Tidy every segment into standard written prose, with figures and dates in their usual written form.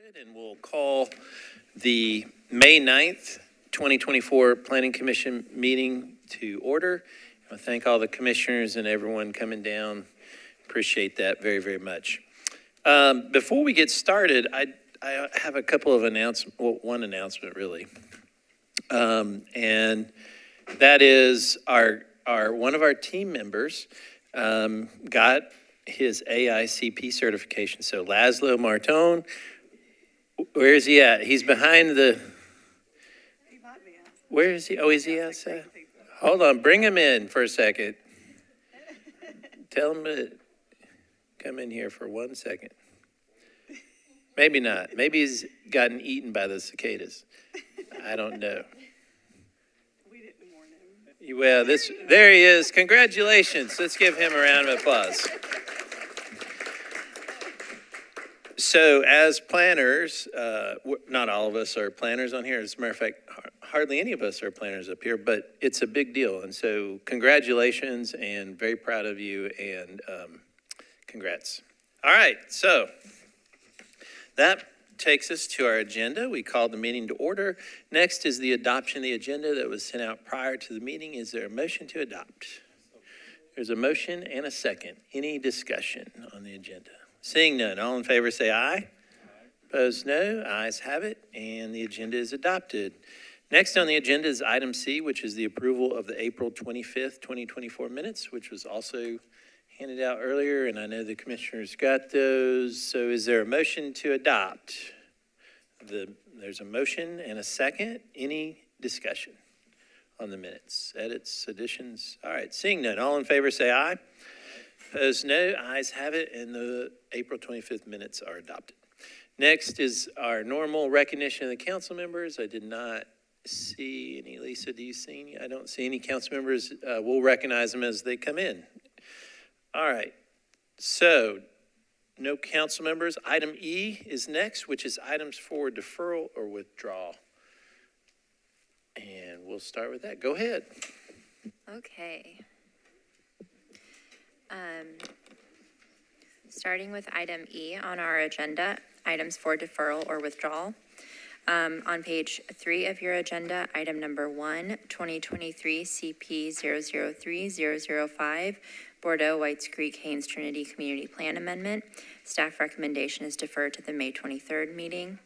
And we'll call the May 9th, 2024 Planning Commission meeting to order. I thank all the commissioners and everyone coming down. Appreciate that very, very much. Before we get started, I have a couple of announcements, well, one announcement really. And that is one of our team members got his AICP certification. So Laszlo Martone, where is he at? He's behind the, where is he? Oh, is he outside? Hold on, bring him in for a second. Tell him to come in here for 1 second. Maybe not. Maybe he's gotten eaten by the cicadas. I don't know. We didn't warn him. Well, there he is. Congratulations. Let's give him a round of applause. So as planners, not all of us are planners on here. As a matter of fact, hardly any of us are planners up here, but it's a big deal. And so congratulations and very proud of you and congrats. All right, so that takes us to our agenda. We called the meeting to order. Next is the adoption of the agenda that was sent out prior to the meeting. Is there a motion to adopt? There's a motion and a second. Any discussion on the agenda? Seeing none, all in favor say aye. Aye. Opposed, no. Ayes have it, and the agenda is adopted. Next on the agenda is item C, which is the approval of the April 25th, 2024 minutes, which was also handed out earlier, and I know the commissioners got those. So is there a motion to adopt? There's a motion and a second. Any discussion on the minutes? Edits, additions? All right, seeing none, all in favor say aye. Opposed, no. Ayes have it, and the April 25th minutes are adopted. Next is our normal recognition of the council members. I did not see any. Lisa, do you see any? I don't see any council members. We'll recognize them as they come in. All right. So, no council members. Item E is next, which is items for deferral or withdrawal. And we'll start with that. Go ahead. Okay. Starting with item E on our agenda, items for deferral or withdrawal. On page 3 of your agenda, item number 1, 2023 CP 003005, Bordeaux, Whites Creek, Haynes Trinity Community Plan Amendment. Staff recommendation is deferred to the May 23rd meeting.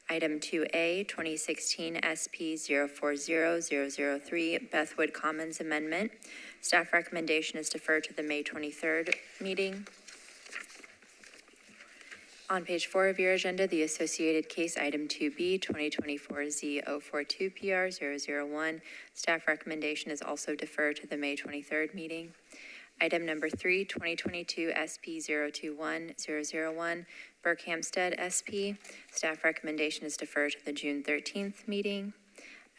Item 2A, 2016 SP 040003, Bethwood Commons Amendment. Staff recommendation is deferred to the May 23rd meeting. On page 4 of your agenda, the associated case, item 2B, 2024 Z042 PR 001. Staff recommendation is also deferred to the May 23rd meeting. Item number 3, 2022 SP 021001, Berkhamsted SP. Staff recommendation is deferred to the June 13th meeting.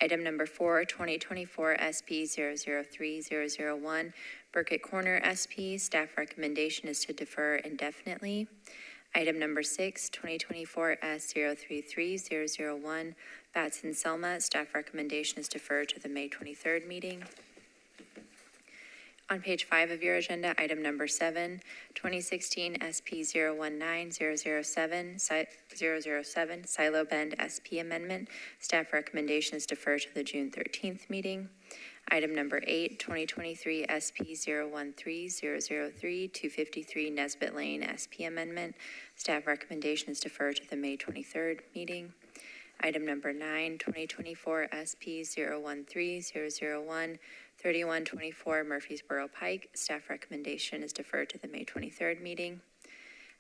Item number 4, 2024 SP 003001, Burkett Corner SP. Staff recommendation is to defer indefinitely. Item number 6, 2024 S033001, Batson Selma. Staff recommendation is deferred to the May 23rd meeting. On page 5 of your agenda, item number 7, 2016 SP 019007, Silo Bend SP Amendment. Staff recommendation is deferred to the June 13th meeting. Item number 8, 2023 SP 013003, 253 Nesbitt Lane SP Amendment. Staff recommendation is deferred to the May 23rd meeting. Item number 9, 2024 SP 013001, 3124 Murfreesboro Pike. Staff recommendation is deferred to the May 23rd meeting.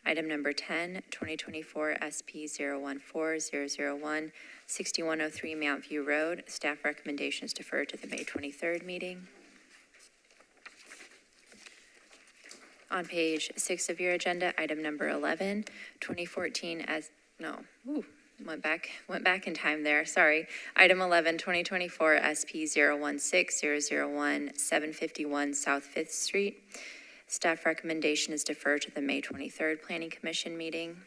Item number 10, 2024 SP 014001, 6103 Mount View Road. Staff recommendation is deferred to the May 23rd meeting. On page 6 of your agenda, item number 11, 2014 went back in time there, sorry. Item 11, 2024 SP 016001, 751 South 5th Street. Staff recommendation is deferred to the May 23rd Planning Commission meeting.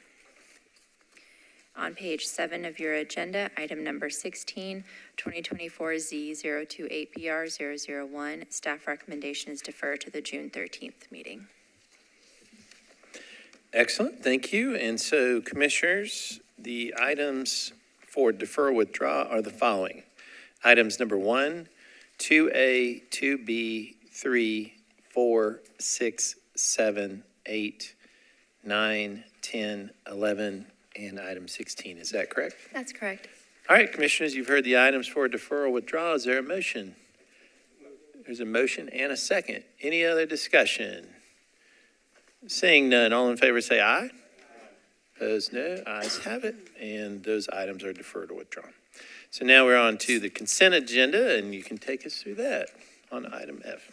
On page 7 of your agenda, item number 16, 2024 Z028PR001, staff recommendation is deferred to the June 13th meeting. Excellent, thank you. And so, commissioners, The items for defer withdraw are the following. Items number 1, 2A, 2B, 3, 4, 6, 7, 8, 9, 10, 11, and item 16. Is that correct? That's correct. All right, Commissioners, you've heard the items for deferral withdrawal. Is there a motion? There's a motion and a second. Any other discussion? Seeing none, all in favor say aye. Opposed, no. Ayes have it, and those items are deferred or withdrawn. So now we're on to the consent agenda, and you can take us through that on item F.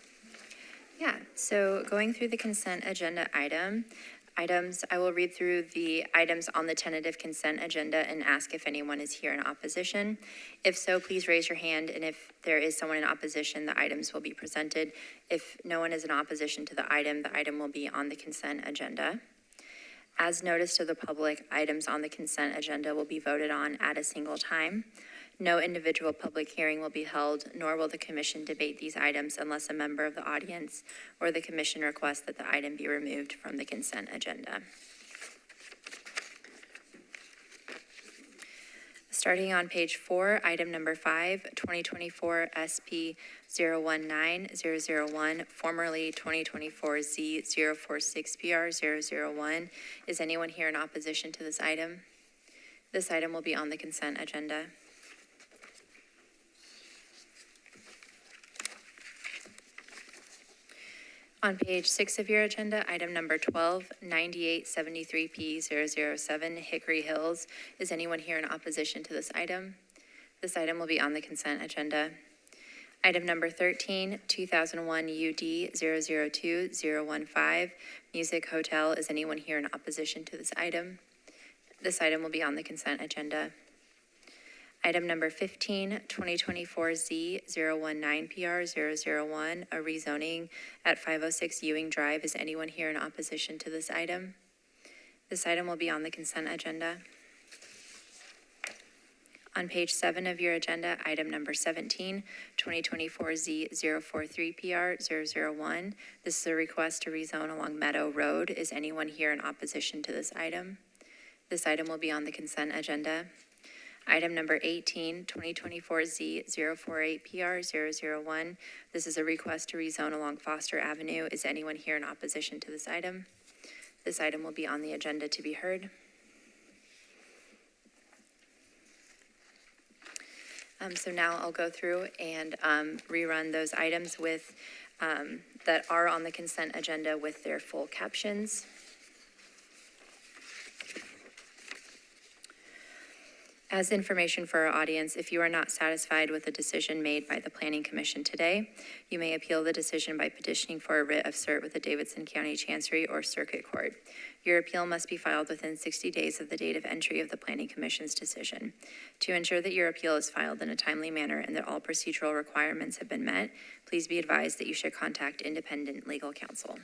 Yeah, so going through the consent agenda items, I will read through the items on the tentative consent agenda and ask if anyone is here in opposition. If so, please raise your hand, and if there is someone in opposition, the items will be presented. If no one is in opposition to the item will be on the consent agenda. As noticed to the public, items on the consent agenda will be voted on at a single time. No individual public hearing will be held, nor will the commission debate these items unless a member of the audience or the commission requests that the item be removed from the consent agenda. Starting on page 4, item number 5, 2024 SP 019001, formerly 2024 Z046PR001. Is anyone here in opposition to this item? This item will be on the consent agenda. On page 6 of your agenda, item number 12, 9873P007, Hickory Hills. Is anyone here in opposition to this item? This item will be on the consent agenda. Item number 13, 2001 UD 002015, Music Hotel. Is anyone here in opposition to this item? This item will be on the consent agenda. Item number 15, 2024 Z019PR001, a rezoning at 506 Ewing Drive. Is anyone here in opposition to this item? This item will be on the consent agenda. On page 7 of your agenda, item number 17, 2024 Z043PR001. This is a request to rezone along Meadow Road. Is anyone here in opposition to this item? This item will be on the consent agenda. Item number 18, 2024 Z048PR001. This is a request to rezone along Foster Avenue. Is anyone here in opposition to this item? This item will be on the agenda to be heard. So now I'll go through and rerun those items with that are on the consent agenda with their full captions. As information for our audience, if you are not satisfied with the decision made by the Planning Commission today, you may appeal the decision by petitioning for a writ of cert with the Davidson County Chancery or Circuit Court. Your appeal must be filed within 60 days of the date of entry of the Planning Commission's decision. To ensure that your appeal is filed in a timely manner and that all procedural requirements have been met, please be advised that you should contact independent legal counsel.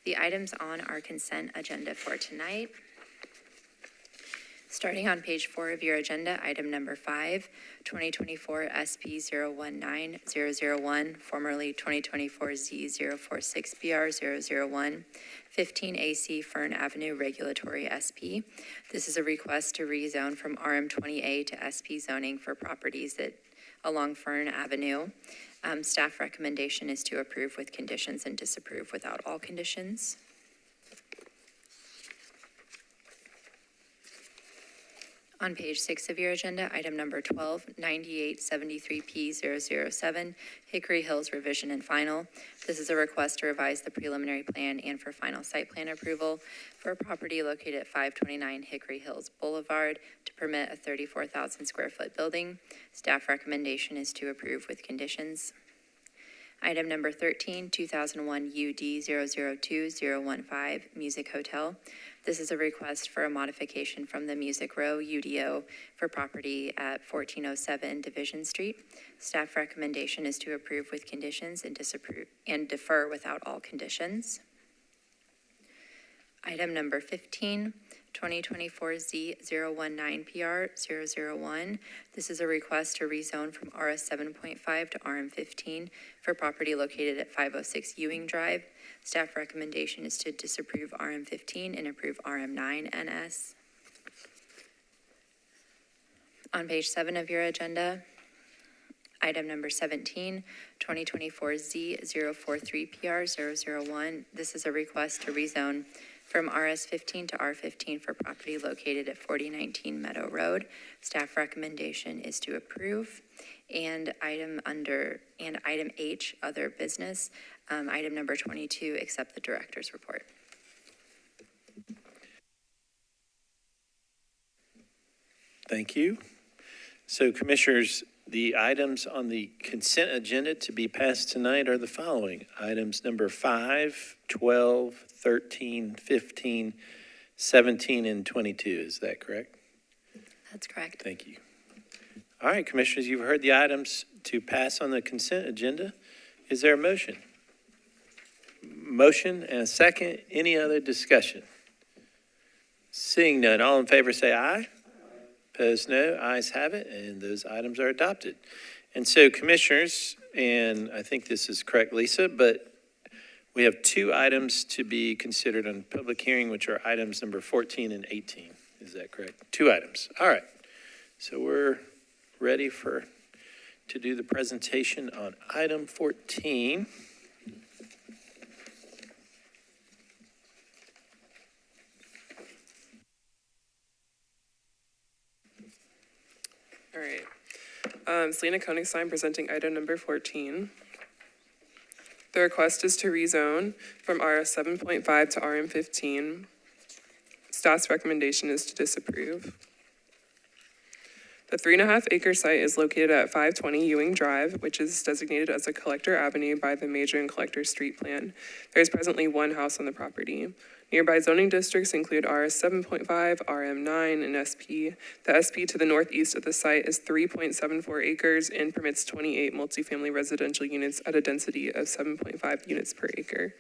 The items on our consent agenda for tonight. Starting on page 4 of your agenda, item number 5, 2024 SP 019001, formerly 2024 Z046BR001, 15 AC Fern Avenue Regulatory SP. This is a request to rezone from RM20A to SP zoning for properties along Fern Avenue. Staff recommendation is to approve with conditions and disapprove without all conditions. On page 6 of your agenda, item number 12, 9873P007, Hickory Hills Revision and Final. This is a request to revise the preliminary plan and for final site plan approval for a property located at 529 Hickory Hills Boulevard to permit a 34,000 square foot building. Staff recommendation is to approve with conditions. Item number 13, 2001 UD 002015, Music Hotel. This is a request for a modification from the Music Row UDO for property at 1407 Division Street. Staff recommendation is to approve with conditions and disapprove and defer without all conditions. Item number 15, 2024 Z019PR001. This is a request to rezone from RS 7.5 to RM 15 for property located at 506 Ewing Drive. Staff recommendation is to disapprove RM 15 and approve RM 9 NS. On page 7 of your agenda, item number 17, 2024 Z043PR001. This is a request to rezone from RS15 to R15 for property located at 4019 Meadow Road. Staff recommendation is to approve. And item H, other business, item number 22, accept the director's report. Thank you. So, Commissioners, the items on the consent agenda to be passed tonight are the following. Items number 5, 12, 13, 15, 17, and 22. Is that correct? That's correct. Thank you. All right, Commissioners, you've heard the items to pass on the consent agenda. Is there a motion? Motion and a second. Any other discussion? Seeing none, all in favor say aye. Opposed, no. Ayes have it, and those items are adopted. And so, Commissioners, and I think this is correct, Lisa, but we have 2 items to be considered on public hearing, which are items number 14 and 18. Is that correct? 2 items. All right. So we're ready to do the presentation on item 14. All right. Selena Koenigstein presenting item number 14. The request is to rezone from RS 7.5 to RM 15. Staff's recommendation is to disapprove. The 3.5 acre site is located at 520 Ewing Drive, which is designated as a collector avenue by the Major and Collector Street Plan. There is presently 1 house on the property. Nearby zoning districts include RS 7.5, RM 9, and SP. The SP to the northeast of the site is 3.74 acres and permits 28 multifamily residential units at a density of 7.5 units per acre.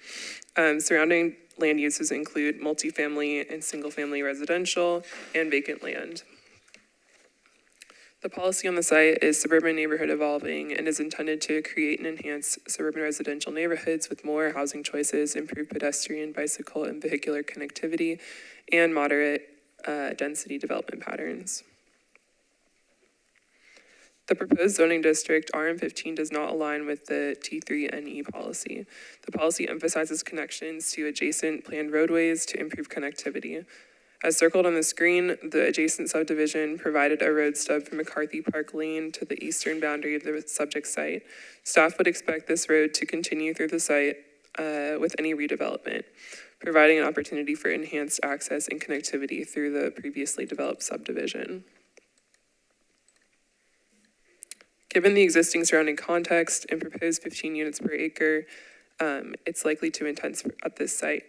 Surrounding land uses include multifamily and single-family residential and vacant land. The policy on the site is suburban neighborhood evolving and is intended to create and enhance suburban residential neighborhoods with more housing choices, improved pedestrian, bicycle, and vehicular connectivity, and moderate density development patterns. The proposed zoning district, RM15, does not align with the T3NE policy. The policy emphasizes connections to adjacent planned roadways to improve connectivity. As circled on the screen, the adjacent subdivision provided a road stub from McCarthy Park Lane to the eastern boundary of the subject site. Staff would expect this road to continue through the site with any redevelopment, providing an opportunity for enhanced access and connectivity through the previously developed subdivision. Given the existing surrounding context and proposed 15 units per acre, it's likely to intense at this site.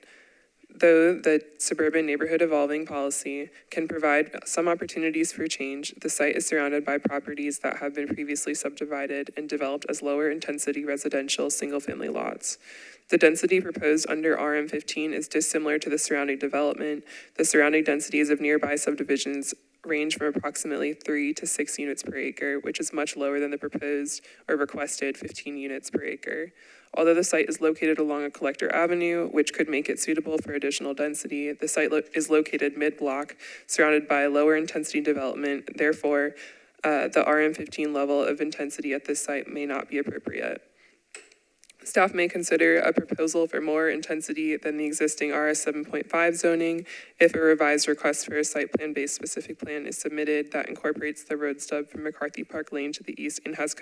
Though the suburban neighborhood evolving policy can provide some opportunities for change, the site is surrounded by properties that have been previously subdivided and developed as lower intensity residential single-family lots. The density proposed under RM15 is dissimilar to the surrounding development. The surrounding densities of nearby subdivisions range from approximately 3 to 6 units per acre, which is much lower than the proposed or requested 15 units per acre. Although the site is located along a collector avenue, which could make it suitable for additional density, the site is located mid-block, surrounded by lower intensity development. Therefore, the RM15 level of intensity at this site may not be appropriate. Staff may consider a proposal for more intensity than the existing RS 7.5 zoning if a revised request for a site plan-based specific plan is submitted that incorporates the road stub from McCarthy Park Lane to the east and has a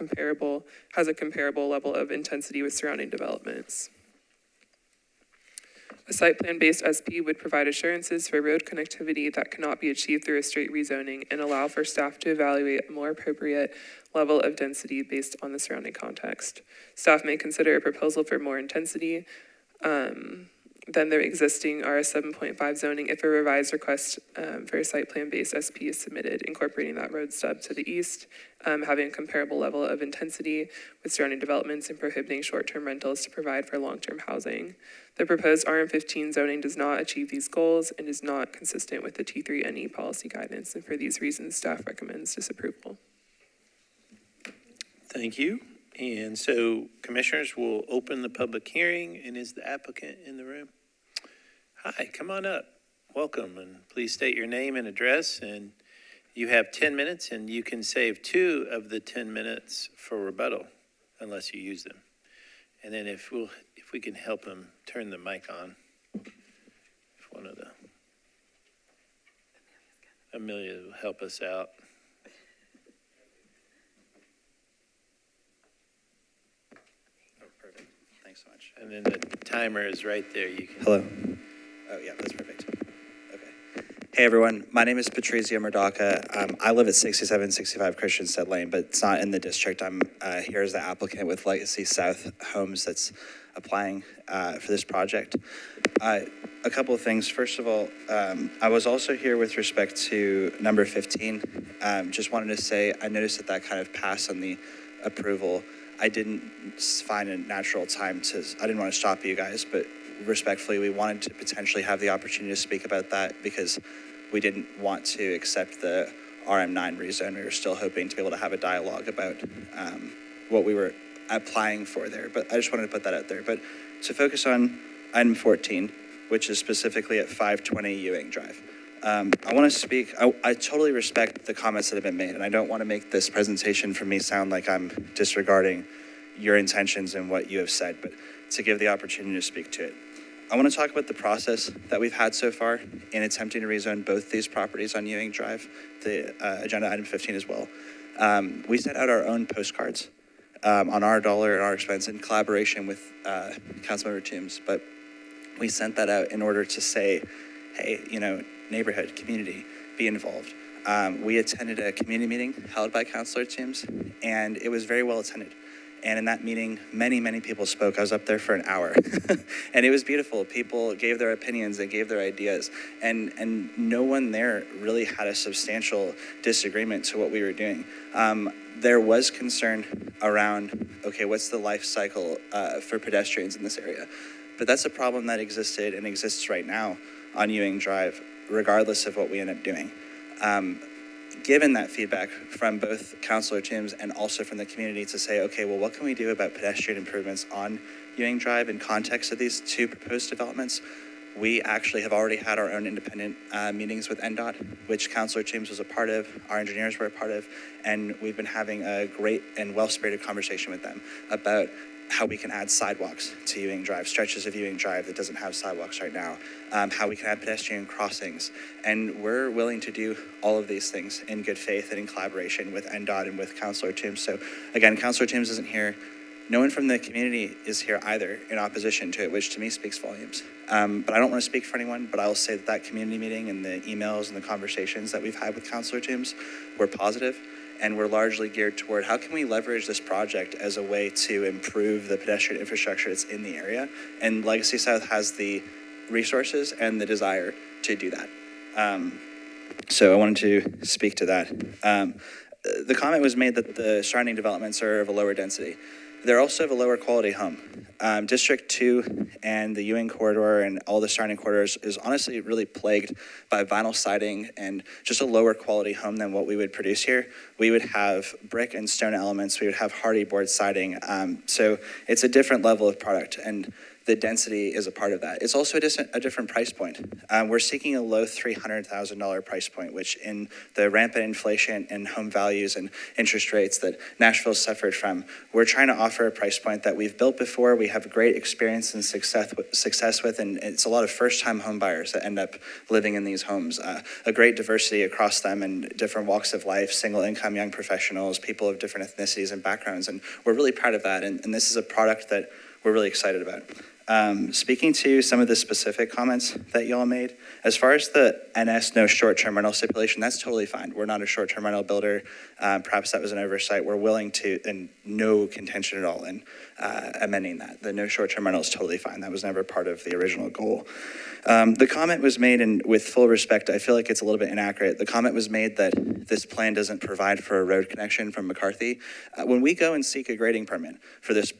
comparable level of intensity with surrounding developments. A site plan-based SP would provide assurances for road connectivity that cannot be achieved through a straight rezoning and allow for staff to evaluate a more appropriate level of density based on the surrounding context. Staff may consider a proposal for more intensity than the existing RS 7.5 zoning if a revised request for a site plan-based SP is submitted, incorporating that road stub to the east, having a comparable level of intensity with surrounding developments and prohibiting short-term rentals to provide for long-term housing. The proposed RM15 zoning does not achieve these goals and is not consistent with the T3NE policy guidance, and for these reasons, staff recommends disapproval. Thank you. And so, Commissioners, will open the public hearing, and is the applicant in the room? Hi, come on up. Welcome, and please state your name and address, and You have 10 minutes, and you can save 2 of the 10 minutes for rebuttal, unless you use them. And then if we can help him turn the mic on, if one of the, Amelia will help us out. Oh, perfect. Thanks so much. And then the timer is right there. You can. Hello. Oh, yeah, that's perfect. Okay. Hey, everyone. My name is Patrizio Murdaca. I live at 6765 Christiansted Lane, but it's not in the district. I'm here as the applicant with Legacy South Homes that's applying for this project. A couple of things. First of all, I was also here with respect to number 15. Just wanted to say, I noticed that kind of passed on the approval. I didn't find a natural time I didn't want to stop you guys, but respectfully, we wanted to potentially have the opportunity to speak about that because we didn't want to accept the RM9 rezone. We were still hoping to be able to have a dialogue about what we were applying for there. But I just wanted to put that out there. But to focus on item 14, which is specifically at 520 Ewing Drive. I want to speak, I totally respect the comments that have been made, and I don't want to make this presentation for me sound like I'm disregarding your intentions and what you have said, but to give the opportunity to speak to it. I want to talk about the process that we've had so far in attempting to rezone both these properties on Ewing Drive, the agenda item 15 as well. We sent out our own postcards on our dollar and our expense in collaboration with Councilmember Toombs, but we sent that out in order to say, hey, neighborhood, community, be involved. We attended a community meeting held by Councilor Toombs, and it was very well attended. And in that meeting, many, many people spoke. I was up there for an hour, and it was beautiful. People gave their opinions, they gave their ideas, and no one there really had a substantial disagreement to what we were doing. There was concern around, okay, what's the life cycle for pedestrians in this area? But that's a problem that existed and exists right now on Ewing Drive, regardless of what we end up doing. Given that feedback from both Councilor Toombs and also from the community to say, okay, well, what can we do about pedestrian improvements on Ewing Drive in context of these 2 proposed developments? We actually have already had our own independent meetings with NDOT, which Councilor Toombs was a part of, our engineers were a part of, and we've been having a great and well-spirited conversation with them about how we can add sidewalks to Ewing Drive, stretches of Ewing Drive that doesn't have sidewalks right now, how we can add pedestrian crossings. And we're willing to do all of these things in good faith and in collaboration with NDOT and with Councilor Toombs. So again, Councilor Toombs isn't here. No one from the community is here either in opposition to it, which to me speaks volumes. But I don't want to speak for anyone, but I will say that community meeting and the emails and the conversations that we've had with Councilor Toombs were positive. And we're largely geared toward how can we leverage this project as a way to improve the pedestrian infrastructure that's in the area. And Legacy South has the resources and the desire to do that. So I wanted to speak to that. The comment was made that the surrounding developments are of a lower density. They're also of a lower quality home. District 2 and the Ewing corridor and all the surrounding corridors is honestly really plagued by vinyl siding and just a lower quality home than what we would produce here. We would have brick and stone elements. We would have hardy board siding. So it's a different level of product, and the density is a part of that. It's also a different price point. We're seeking a low $300,000 price point, which in the rampant inflation and home values and interest rates that Nashville suffered from, we're trying to offer a price point that we've built before, we have great experience and success with, and it's a lot of first-time home buyers that end up living in these homes. A great diversity across them and different walks of life, single-income young professionals, people of different ethnicities and backgrounds, and we're really proud of that, and this is a product that we're really excited about. Speaking to some of the specific comments that y'all made, as far as the NS no short-term rental stipulation, that's totally fine. We're not a short-term rental builder. Perhaps that was an oversight. We're willing to, and no contention at all in amending that. The no short-term rental is totally fine. That was never part of the original goal. The comment was made, and with full respect, I feel like it's a little bit inaccurate. The comment was made that this plan doesn't provide for a road connection from McCarthy. When we go and seek a grading permit for this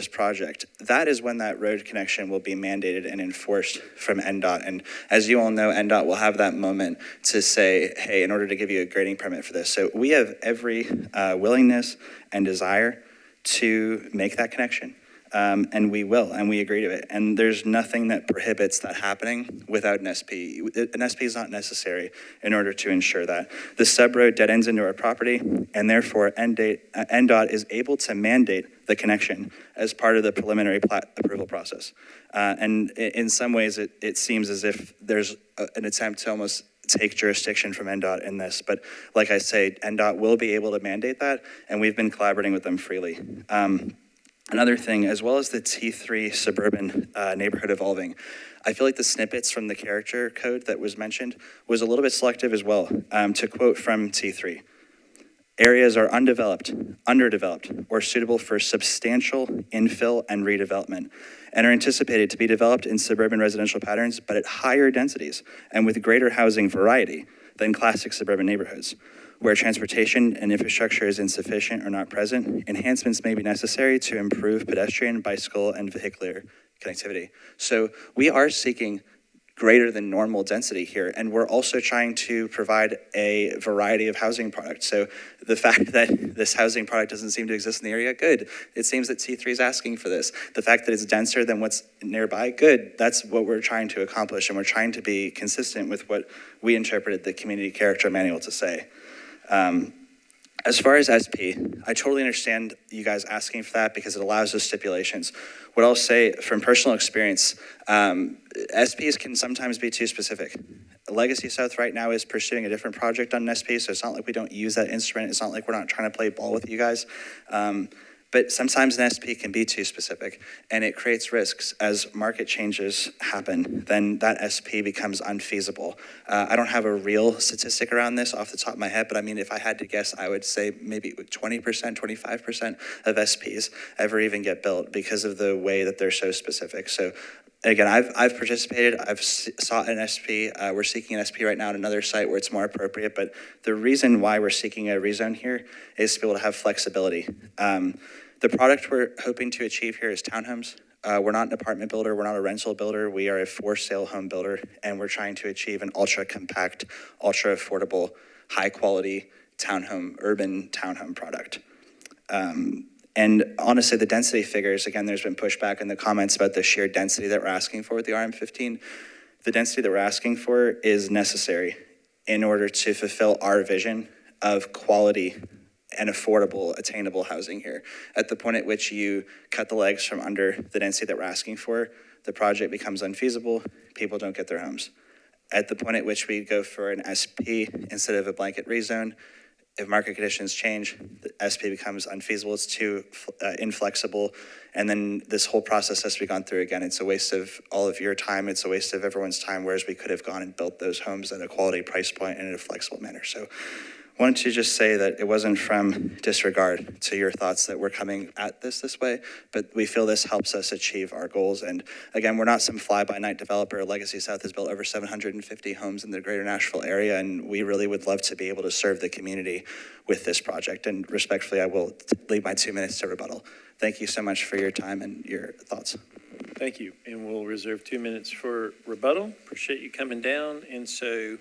project, that is when that road connection will be mandated and enforced from NDOT. And as you all know, NDOT will have that moment to say, hey, in order to give you a grading permit for this. So we have every willingness and desire to make that connection. And we will, and we agree to it. And there's nothing that prohibits that happening without an SP. An SP is not necessary in order to ensure that. The sub-road dead ends into our property, and therefore NDOT is able to mandate the connection as part of the preliminary plat approval process. And in some ways, it seems as if there's an attempt to almost take jurisdiction from NDOT in this. But like I say, NDOT will be able to mandate that, and we've been collaborating with them freely. Another thing, as well as the T3 suburban neighborhood evolving, I feel like the snippets from the character code that was mentioned was a little bit selective as well. To quote from T3, areas are undeveloped, underdeveloped, or suitable for substantial infill and redevelopment, and are anticipated to be developed in suburban residential patterns, but at higher densities and with greater housing variety than classic suburban neighborhoods. Where transportation and infrastructure is insufficient or not present, enhancements may be necessary to improve pedestrian, bicycle, and vehicular connectivity. So we are seeking greater than normal density here, and we're also trying to provide a variety of housing products. So the fact that this housing product doesn't seem to exist in the area, good. It seems that T3 is asking for this. The fact that it's denser than what's nearby, good. That's what we're trying to accomplish, and we're trying to be consistent with what we interpreted the community character manual to say. As far as SP, I totally understand you guys asking for that because it allows those stipulations. What I'll say from personal experience, SPs can sometimes be too specific. Legacy South right now is pursuing a different project on an SP, so it's not like we don't use that instrument. It's not like we're not trying to play ball with you guys. But sometimes an SP can be too specific, and it creates risks. As market changes happen, then that SP becomes unfeasible. I don't have a real statistic around this off the top of my head, but I mean, if I had to guess, I would say maybe 20%, 25% of SPs ever even get built because of the way that they're so specific. So again, I've participated, I've sought an SP. We're seeking an SP right now at another site where it's more appropriate, but the reason why we're seeking a rezone here is to be able to have flexibility. The product we're hoping to achieve here is townhomes. We're not an apartment builder, we're not a rental builder, we are a for-sale home builder, and we're trying to achieve an ultra-compact, ultra-affordable, high-quality townhome, urban townhome product. And honestly, the density figures, again, there's been pushback in the comments about the sheer density that we're asking for with the RM15. The density that we're asking for is necessary in order to fulfill our vision of quality and affordable, attainable housing here. At the point at which you cut the legs from under the density that we're asking for, the project becomes unfeasible, people don't get their homes. At the point at which we go for an SP instead of a blanket rezone, if market conditions change, the SP becomes unfeasible, it's too inflexible, and then this whole process has to be gone through again. It's a waste of all of your time, it's a waste of everyone's time, whereas we could have gone and built those homes at a quality price point and in a flexible manner. So I wanted to just say that it wasn't from disregard to your thoughts that we're coming at this way, but we feel this helps us achieve our goals. And again, we're not some fly-by-night developer. Legacy South has built over 750 homes in the greater Nashville area, and we really would love to be able to serve the community with this project. And respectfully, I will leave my 2 minutes to rebuttal. Thank you so much for your time and your thoughts. Thank you. And we'll reserve 2 minutes for rebuttal. Appreciate you coming down. And so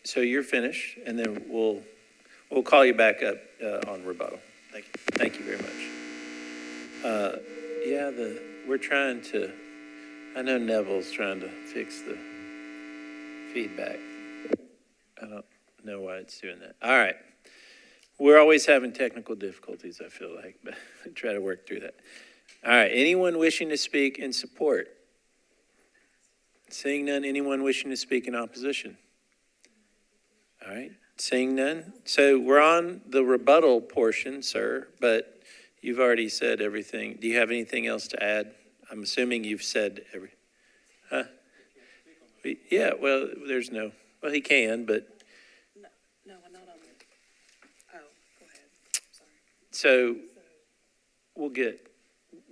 so you're finished, and then we'll call you back up on rebuttal. Thank you. Thank you very much. We're trying to, I know Neville's trying to fix the feedback. I don't know why it's doing that. All right. We're always having technical difficulties, I feel like, but try to work through that. All right. Anyone wishing to speak in support? Seeing none, anyone wishing to speak in opposition? All right, seeing none. So we're on the rebuttal portion, sir, but you've already said everything. Do you have anything else to add? I'm assuming you've said huh? Yeah, well, well, he can, but. No, I'm not on it. Oh, go ahead. Sorry. So we'll get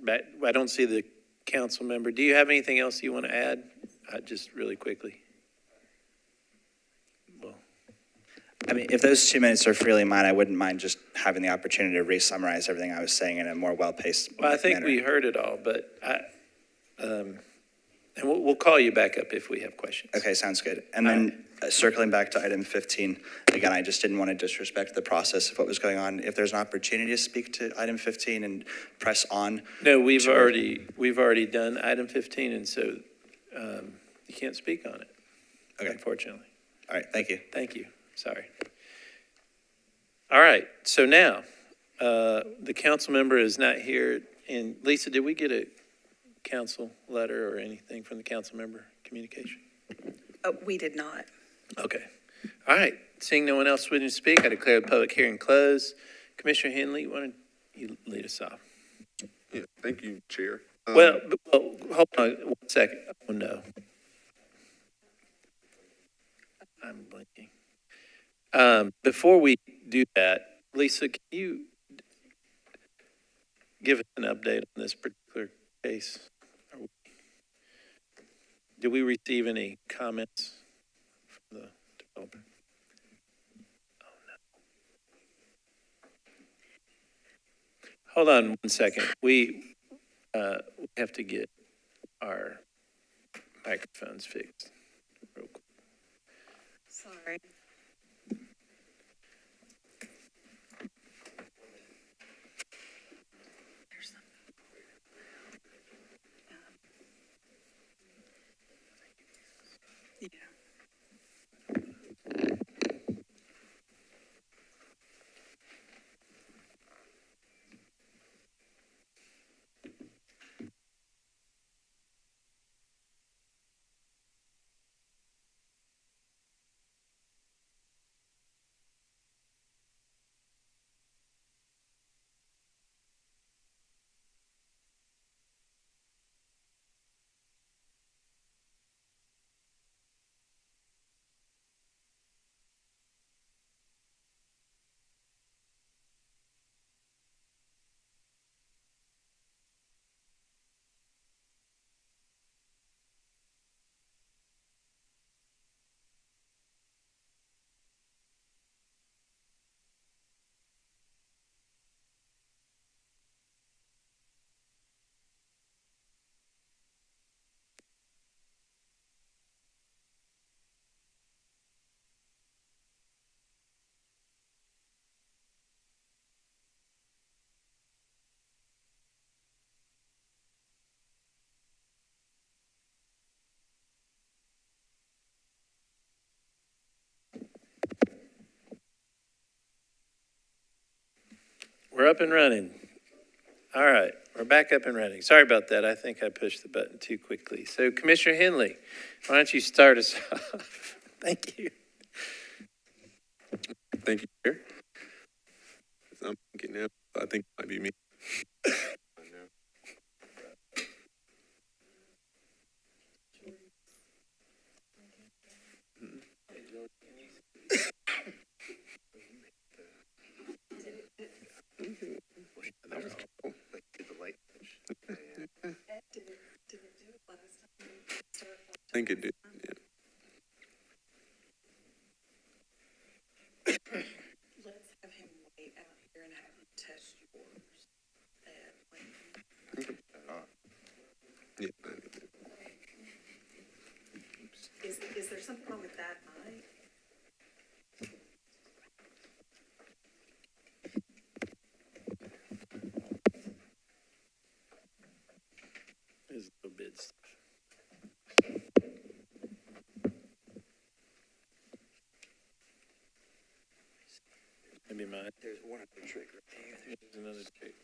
back. I don't see the council member. Do you have anything else you want to add? Just really quickly. I mean, if those 2 minutes are freely mine, I wouldn't mind just having the opportunity to re-summarize everything I was saying in a more well-paced Well, I think manner. we heard it all, but and we'll call you back up if we have questions. Okay, sounds good. And then Circling back to item 15, again, I just didn't want to disrespect the process of what was going on. If there's an opportunity to speak to item 15 and press on. No, we've Sure. already done item 15, and so you can't speak on it, Okay, unfortunately. all right, thank you. Thank you, sorry. All right, so now, the council member is not here, and Lisa, did we get a council letter or anything from the council member communication? We did not. Okay, all right, seeing no one else wishing to speak, I declare the public hearing closed. Commissioner Henley, why don't you lead us off? Yeah, thank you, Chair. Well, hold on 1 second. Oh, no. I'm blinking. Before we do that, Lisa, can you give us an update on this particular case? Did we receive any comments from the developer? Oh, no. Hold on 1 second. We have to get our microphones fixed real quick. Sorry. There's some- Yeah. We're up and running. All right, we're back up and running. Sorry about that. I think I pushed the button too quickly. So Commissioner Henley, why don't you start us off? Thank you. Thank you, Chair. I'm thinking now, I think it might be me. I think it did, yeah. Let's have him wait out here and have you test yours. Yeah. Is there something wrong with that mic? There's no bid stuff. Maybe mine. There's one other trick right here. There's another trick.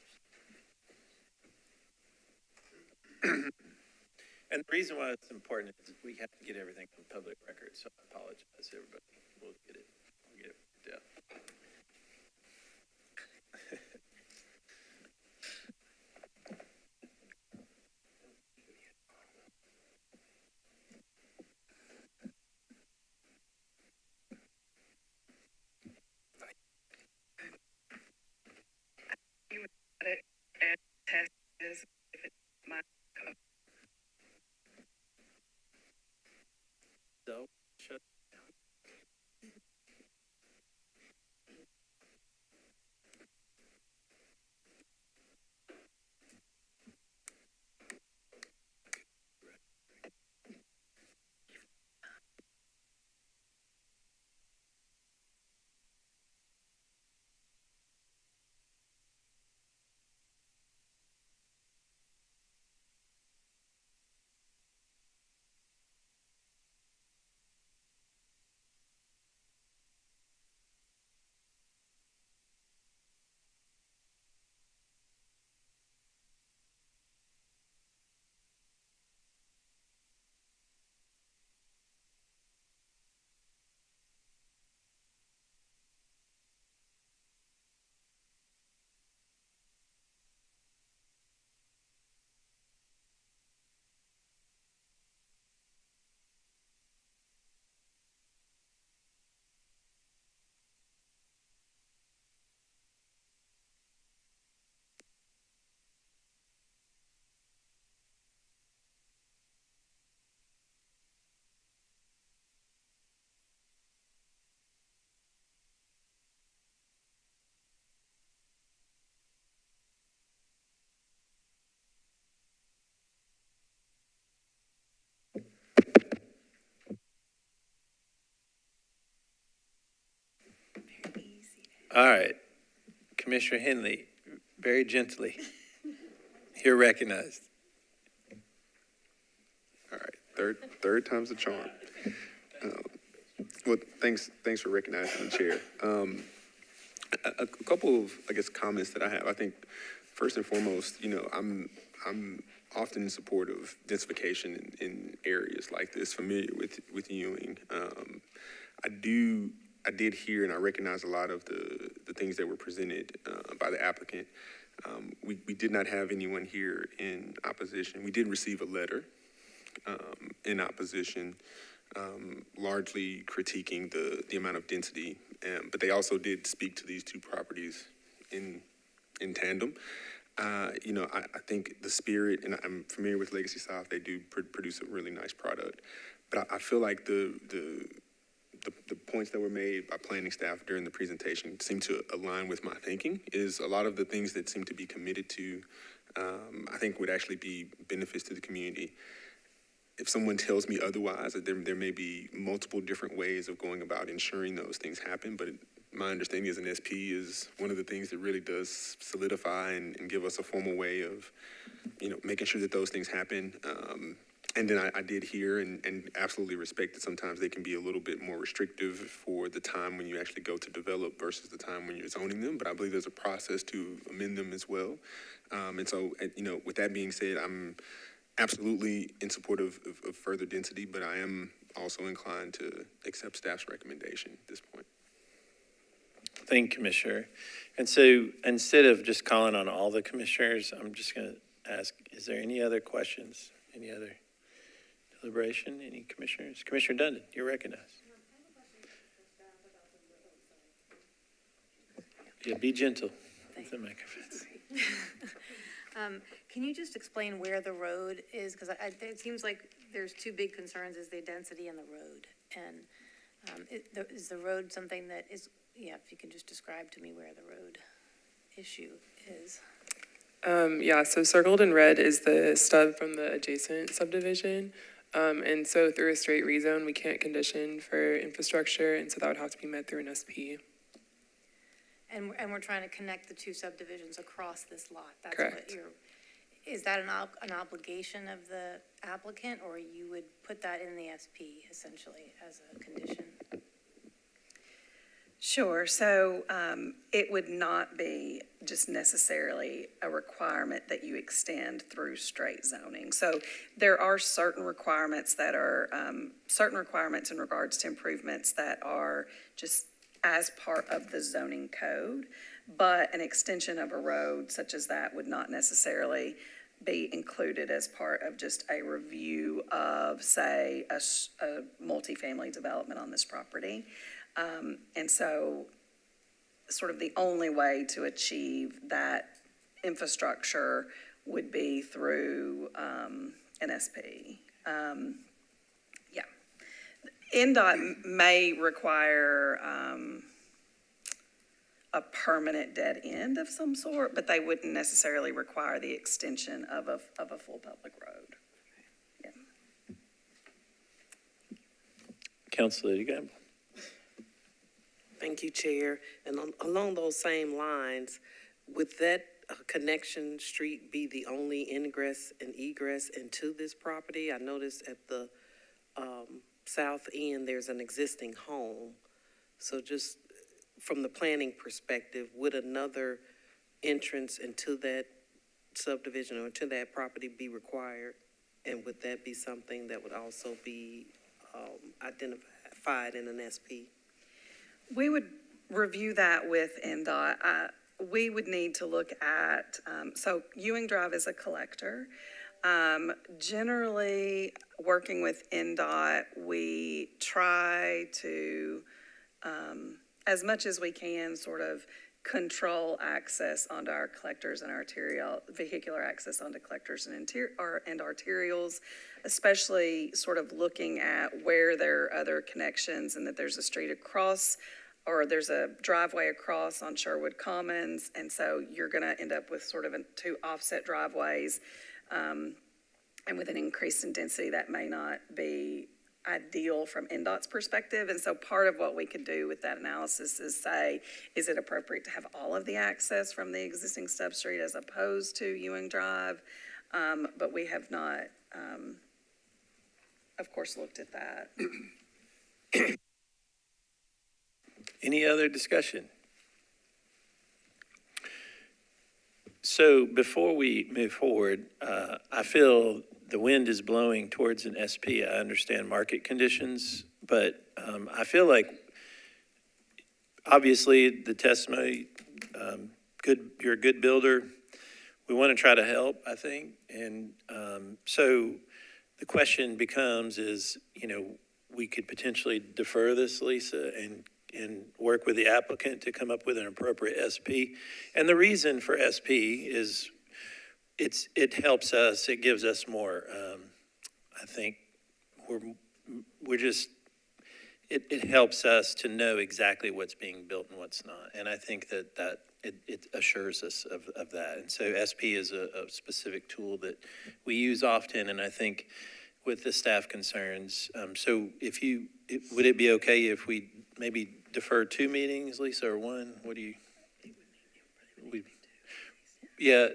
And the reason why it's important is we have to get everything on public record, so I apologize, everybody. We'll get it. Yeah. Test is if it's my. So, shut All right. Commissioner Henley, very gently. You're recognized. All right, third time's the charm. Well, thanks for recognizing the chair. A couple of, I guess, comments that I have. I think first and foremost, I'm often in support of densification in areas like this. Familiar with Ewing. I did hear and I recognize a lot of the things that were presented by the applicant. We did not have anyone here in opposition. We did receive a letter in opposition, largely critiquing the amount of density, but they also did speak to these two properties in tandem. I think the spirit, and I'm familiar with Legacy South, they do produce a really nice product, but I feel like the points that were made by planning staff during the presentation seem to align with my thinking. Is a lot of the things that seem to be committed to, I think would actually be benefits to the community. If someone tells me otherwise, that there may be multiple different ways of going about ensuring those things happen, but my understanding as an SP is one of the things that really does solidify and give us a formal way of, making sure that those things happen. And then I did hear and absolutely respect that sometimes they can be a little bit more restrictive for the time when you actually go to develop versus the time when you're zoning them, but I believe there's a process to amend them as well. And so, with that being said, I'm absolutely in support of further density, but I am also inclined to accept staff's recommendation at this point. Thank you, Commissioner. And so instead of just calling on all the commissioners, I'm just going to ask, is there any other questions? Any other deliberation? Any commissioners? Commissioner Dundon, you're recognized. Yeah, be gentle with the microphones. Can you just explain where the road is? Because it seems like there's two big concerns, is the density and the road. And is the road something that is, if you can just describe to me where the road issue is. So circled in red is the stub from the adjacent subdivision. And so through a straight rezone, we can't condition for infrastructure, and so that would have to be met through an SP. And we're trying to connect the two subdivisions across this lot. That's Correct. what is that an obligation of the applicant, or you would put that in the SP essentially as a condition? Sure. So it would not be just necessarily a requirement that you extend through straight zoning. So there are certain requirements that are, certain requirements in regards to improvements that are just as part of the zoning code, but an extension of a road such as that would not necessarily be included as part of just a review of, say, a multifamily development on this property. And so sort of the only way to achieve that infrastructure would be through an SP. NDOT may require a permanent dead end of some sort, but they wouldn't necessarily require the extension of a full public road. Yeah. Councilor Gamble. Thank you, Chair. And along those same lines, would that connection street be the only ingress and egress into this property? I noticed at the south end, there's an existing home. So just from the planning perspective, would another entrance into that subdivision or to that property be required? And would that be something that would also be identified in an SP? We would review that with NDOT. We would need to look at, so Ewing Drive is a collector. Generally, working with NDOT, we try to, as much as we can, sort of control access onto our collectors and vehicular access onto collectors and arterials, especially sort of looking at where there are other connections and that there's a street across or there's a driveway across on Sherwood Commons. And so you're going to end up with sort of two offset driveways. And with an increase in density, that may not be ideal from NDOT's perspective. And so part of what we could do with that analysis is say, is it appropriate to have all of the access from the existing substreet as opposed to Ewing Drive? But we have not, of course, looked at that. Any other discussion? So before we move forward, I feel the wind is blowing towards an SP. I understand market conditions, but I feel like, obviously, the testimony, you're a good builder. We want to try to help, I think. And so the question becomes is, we could potentially defer this, Lisa, and work with the applicant to come up with an appropriate SP. And the reason for SP is it helps us, it gives us more, I think it helps us to know exactly what's being built and what's not. And I think that it assures us of that. And so SP is a specific tool that we use often, and I think with the staff concerns. So would it be okay if we maybe defer 2 meetings, Lisa, or 1? What do you? Yeah,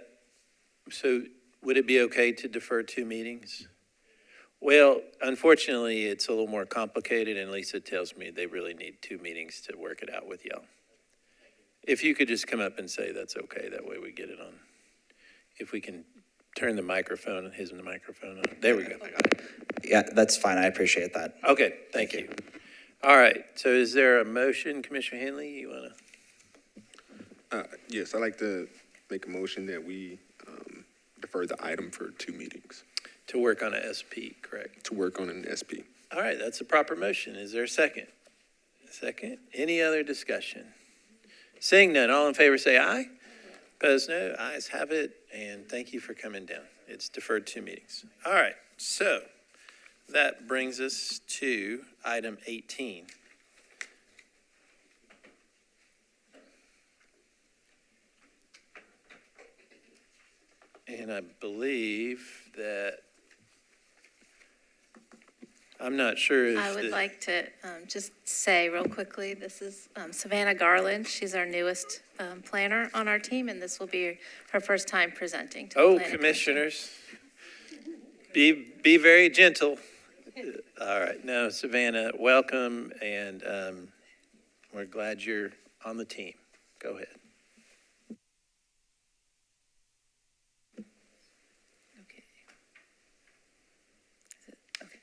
so would it be okay to defer 2 meetings? Well, unfortunately, it's a little more complicated, and Lisa tells me they really need 2 meetings to work it out with y'all. If you could just come up and say that's okay, that way we get it on. If we can turn the microphone on. There we go. Yeah, that's fine. I appreciate that. Okay, thank you. All right, so is there a motion, Commissioner Henley, you want to? Yes, I'd like to make a motion that we defer the item for 2 meetings To work on a SP, correct? to work on an SP. All right, that's a proper motion. Is there a second? Second. Any other discussion? Seeing none, all in favor say aye. Opposed, no. Ayes have it, and thank you for coming down. It's deferred 2 meetings. All right, so that brings us to item 18. And I believe that, I'm not sure if. I would like to just say real quickly, this is Savannah Garland. She's our newest planner on our team, and this will be her first time presenting to the Oh, planning commission. commissioners, be very gentle. All right, no, Savannah, welcome, and we're glad you're on the team. Go ahead. Okay. Is it- okay.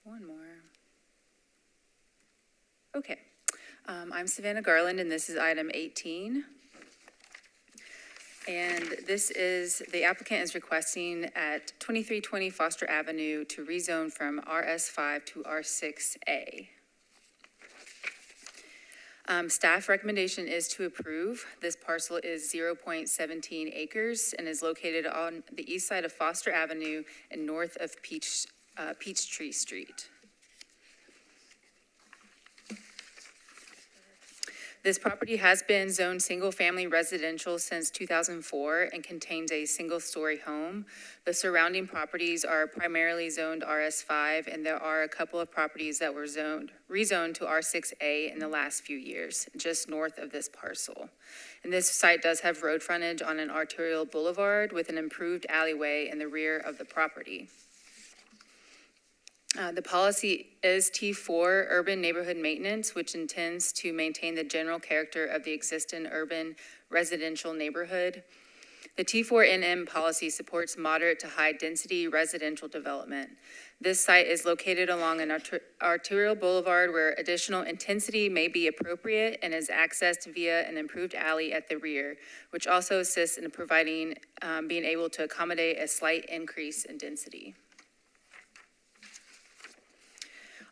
One more. Okay. I'm Savannah Garland, and this is item 18. And this is, the applicant is requesting at 2320 Foster Avenue to rezone from RS5 to R6A. Staff recommendation is to approve. This parcel is 0.17 acres and is located on the east side of Foster Avenue and north of Peachtree Street. This property has been zoned single-family residential since 2004 and contains a single-story home. The surrounding properties are primarily zoned RS5, and there are a couple of properties that were rezoned to R6A in the last few years, just north of this parcel. And this site does have road frontage on an arterial boulevard with an improved alleyway in the rear of the property. The policy is T4, urban neighborhood maintenance, which intends to maintain the general character of the existing urban residential neighborhood. The T4NM policy supports moderate to high density residential development. This site is located along an arterial boulevard where additional intensity may be appropriate and is accessed via an improved alley at the rear, which also assists in providing, being able to accommodate a slight increase in density.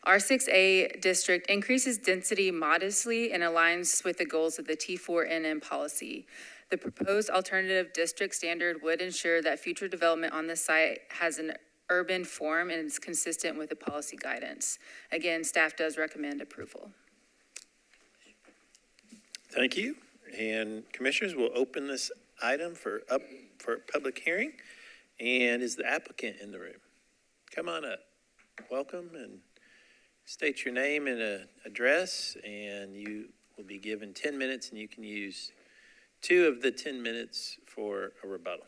R6A district increases density modestly and aligns with the goals of the T4NM policy. The proposed alternative district standard would ensure that future development on this site has an urban form and is consistent with the policy guidance. Again, staff does recommend approval. Thank you. And Commissioners, will open this item for public hearing. And is the applicant in the room? Come on up. Welcome, and state your name and address, and you will be given 10 minutes, and you can use 2 of the 10 minutes for a rebuttal.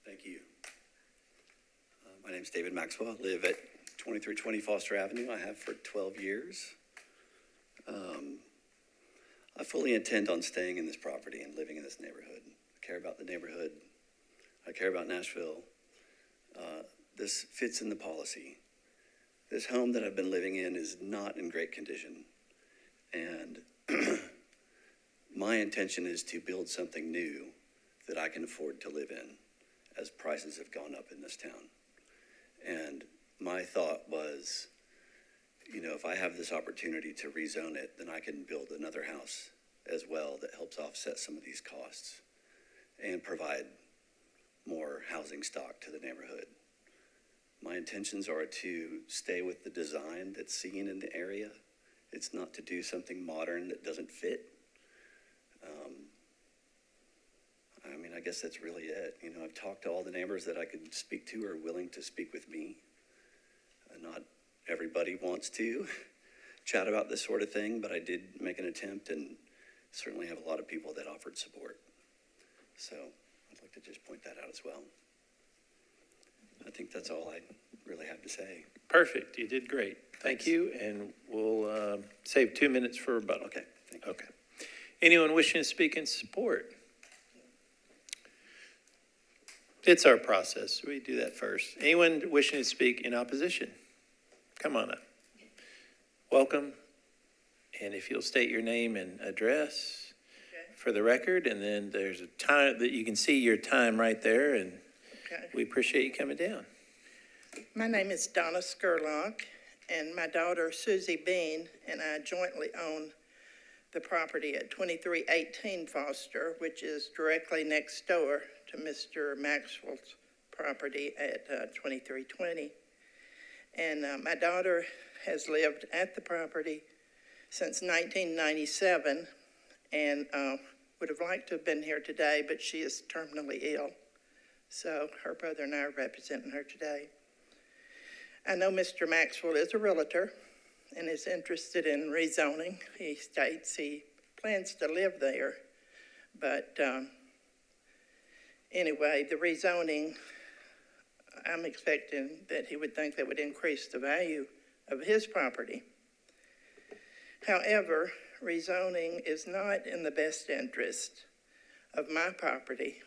Thank you. My name's David Maxwell. I live at 2320 Foster Avenue. I have for 12 years. I fully intend on staying in this property and living in this neighborhood. I care about the neighborhood. I care about Nashville. This fits in the policy. This home that I've been living in is not in great condition. And my intention is to build something new that I can afford to live in, as prices have gone up in this town. And my thought was, you know, if I have this opportunity to rezone it, then I can build another house as well that helps offset some of these costs and provide more housing stock to the neighborhood. My intentions are to stay with the design that's seen in the area. It's not to do something modern that doesn't fit. I mean, I guess that's really it. You know, I've talked to all the neighbors that I could speak to are willing to speak with me. Not everybody wants to chat about this sort of thing, but I did make an attempt and certainly have a lot of people that offered support. So I'd like to just point that out as well. I think that's all I really have to say. Perfect. You did great. Thank you, and we'll save 2 minutes for rebuttal. Okay, thank you. Okay. Anyone wishing to speak in support? It's our process. We do that first. Anyone wishing to speak in opposition? Come on up. Welcome. And if you'll state your name and address for the record, and then there's a time that you can see your time right there, and we appreciate you coming down. My name is Donna Skurlock, and my daughter Susie Bean and I jointly own the property at 2318 Foster, which is directly next door to Mr. Maxwell's property at 2320. And my daughter has lived at the property since 1997 and would have liked to have been here today, but she is terminally ill. So her brother and I are representing her today. I know Mr. Maxwell is a realtor and is interested in rezoning. He states he plans to live there, but anyway, the rezoning, I'm expecting that he would think that would increase the value of his property. However, rezoning is not in the best interest of my property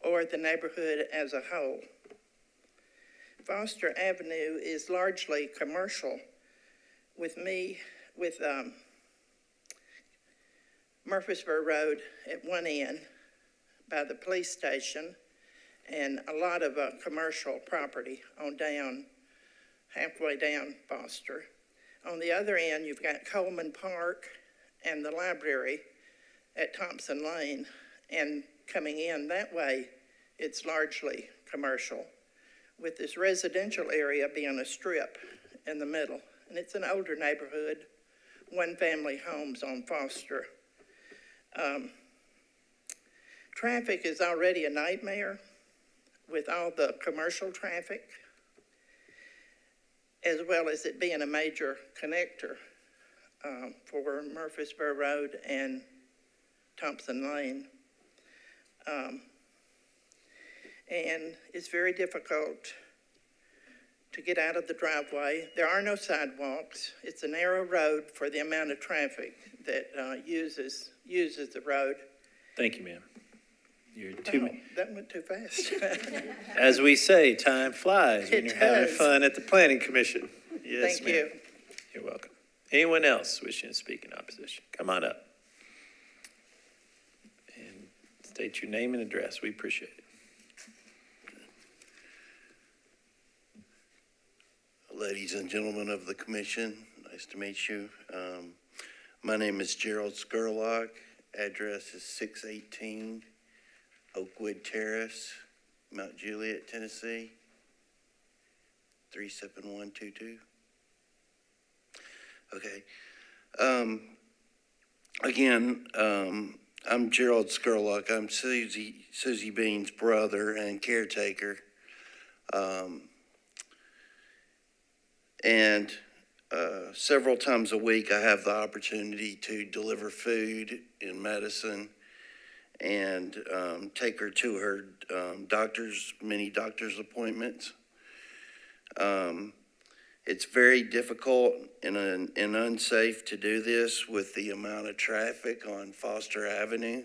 or the neighborhood as a whole. Foster Avenue is largely commercial with Murfreesboro Road at one end by the police station and a lot of commercial property on down, halfway down Foster. On the other end, you've got Coleman Park and the library at Thompson Lane, and coming in that way, it's largely commercial, with this residential area being a strip in the middle. And it's an older neighborhood, one-family homes on Foster. Traffic is already a nightmare with all the commercial traffic, as well as it being a major connector for Murfreesboro Road and Thompson Lane. And it's very difficult to get out of the driveway. There are no sidewalks. It's a narrow road for the amount of traffic that uses the road. Thank you, ma'am. You're That went too fast. As we say, time flies when It you're having does. fun at the Planning Commission. Yes, Thank ma'am. you. You're welcome. Anyone else wishing to speak in opposition? Come on up. And state your name and address. We appreciate it. Ladies and gentlemen of the commission, nice to meet you. My name is Gerald Skurlock. Address is 618 Oakwood Terrace, Mount Juliet, Tennessee, 37122. Okay. Again, I'm Gerald Skurlock. I'm Susie Bean's brother and caretaker. And several times a week, I have the opportunity to deliver food and medicine and take her to her many doctor's appointments. It's very difficult and unsafe to do this with the amount of traffic on Foster Avenue.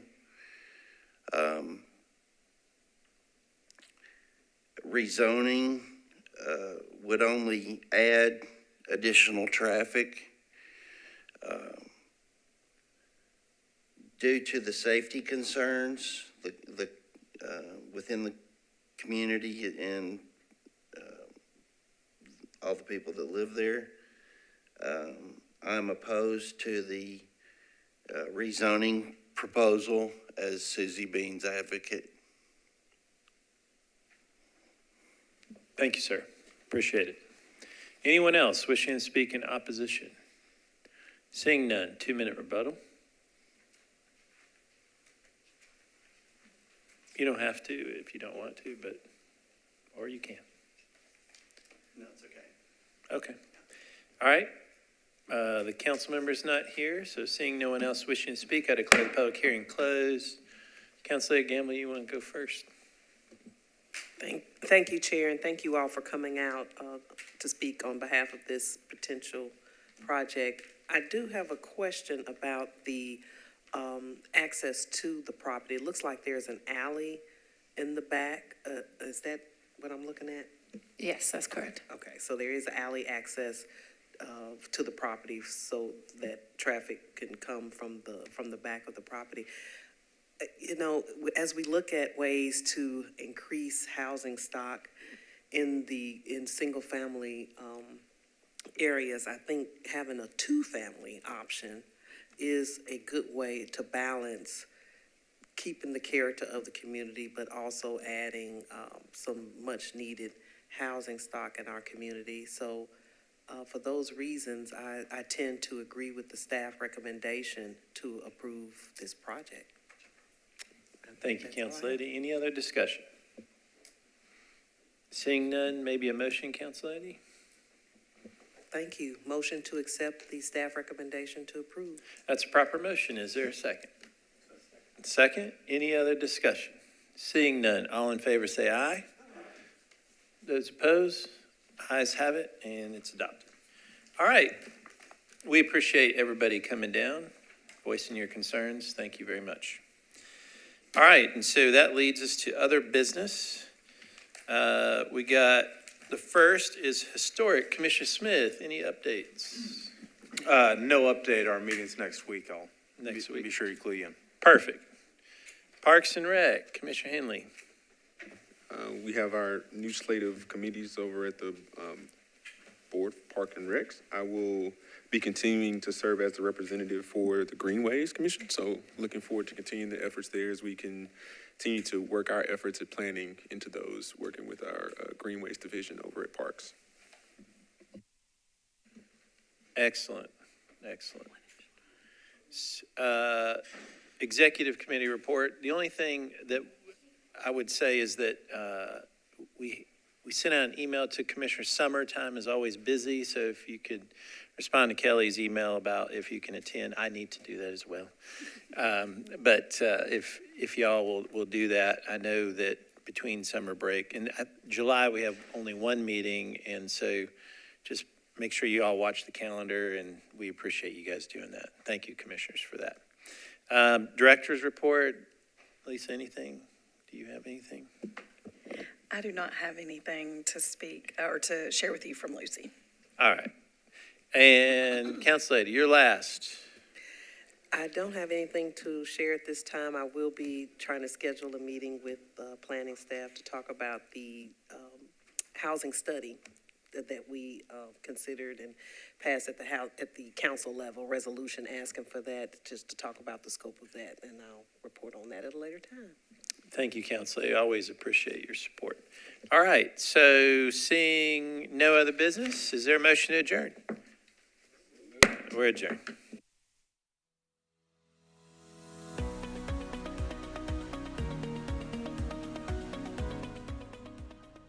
Rezoning would only add additional traffic. Due to the safety concerns within the community and all the people that live there, I'm opposed to the rezoning proposal as Susie Bean's advocate. Thank you, sir. Appreciate it. Anyone else wishing to speak in opposition? Seeing none, 2-minute rebuttal. You don't have to if you don't want to, or you can. No, it's okay. Okay. All right. The council member is not here, so seeing no one else wishing to speak, I declare the public hearing closed. Councilor Gamble, you want to go first? Thank you, Chair, and thank you all for coming out to speak on behalf of this potential project. I do have a question about the access to the property. It looks like there's an alley in the back. Is that what I'm looking at? Yes, that's correct. Okay, so there is alley access to the property so that traffic can come from the back of the property. You know, as we look at ways to increase housing stock in single-family areas, I think having a two-family option is a good way to balance keeping the character of the community, but also adding some much-needed housing stock in our community. So for those reasons, I tend to agree with the staff recommendation to approve this project. Thank you, Council Lady. Any other discussion? Seeing none, maybe a motion, Council Lady? Thank you. Motion to accept the staff recommendation to approve. That's a proper motion. Is there a second? Second, any other discussion? Seeing none, all in favor say aye. Those opposed, ayes have it, and it's adopted. All right. We appreciate everybody coming down, voicing your concerns. Thank you very much. All right, and so that leads us to other business. We got, the first is historic. Commissioner Smith, any updates? No update. Our meeting's next week. Next week. Be sure you clue in. Perfect. Parks and Rec, Commissioner Henley. We have our new slate of committees over at the Board of Park and Recs. I will be continuing to serve as the representative for the Greenways Commission, so looking forward to continuing the efforts there as we continue to work our efforts at planning into those, working with our Greenways division over at Parks. Excellent, excellent. Executive committee report. The only thing that I would say is that we sent out an email to Commissioner Summer. Time is always busy, so if you could respond to Kelly's email about if you can attend, I need to do that as well. But if y'all will do that, I know that between summer break and July we have only one meeting, and so just make sure you all watch the calendar, and we appreciate you guys doing that. Thank you, commissioners, for that. Director's report. Lisa, anything? Do you have anything? I do not have anything to speak or to share with you from Lucy. All right. And Council Lady, you're last. I don't have anything to share at this time. I will be trying to schedule a meeting with planning staff to talk about the housing study that we considered and passed at the council level, resolution asking for that, just to talk about the scope of that, and I'll report on that at a later time. Thank you, Council. I always appreciate your support. All right, so seeing no other business, is there a motion to adjourn? We're adjourned.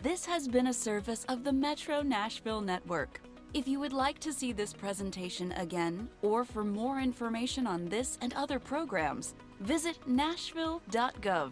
This has been a service of the Metro Nashville Network. If you would like to see this presentation again, or for more information on this and other programs, visit nashville.gov.